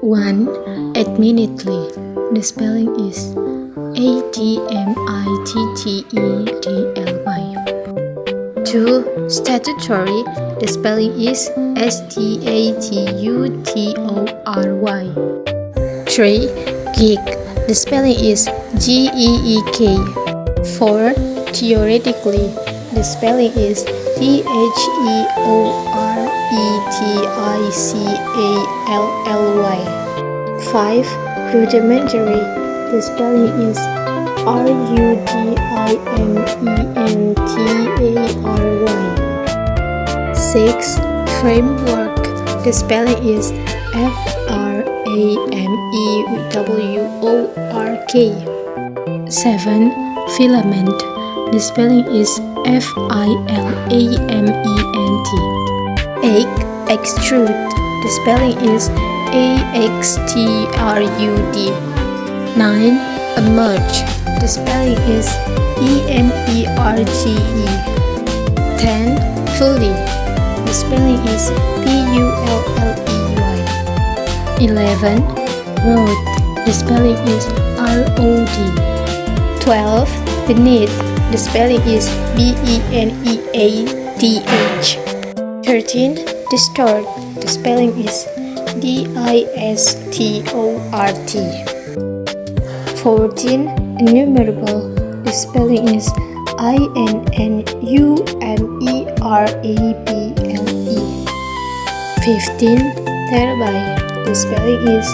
1. Admittedly. The spelling is admittedly. 2. Statutory. The spelling is statutory. 3. Geek. The spelling is geek. 4. Theoretically. The spelling is theoretically. 5. Rudimentary. The spelling is rudimentary. 6. Framework. The spelling is framework. 7. Filament. The spelling is filament. 8. Extrude. The spelling is axtrud. 9. Emerge. The spelling is emerge. 10. Fully. The spelling is pulley. 11. Road. The spelling is rod. 12. Beneath. The spelling is beneath. 13. Distort. The spelling is distort. 14. Innumerable. The spelling is innumerable. 15. Thereby. The spelling is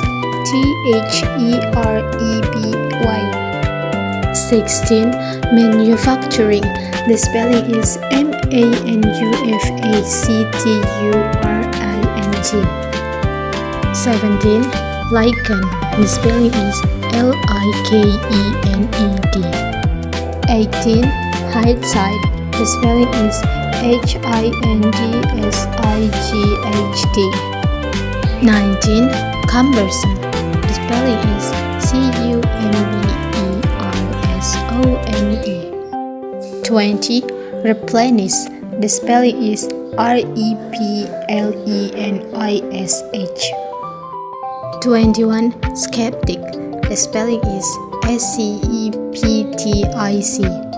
thereby. 16. Manufacturing. The spelling is manufacturing. 17. Lichen. The spelling is likened. 18. Hindsight. The spelling is hindsight. 19. Cumbersome. The spelling is cumbersome. 20. Replenish. The spelling is replenish. 21. Skeptic. The spelling is skeptic.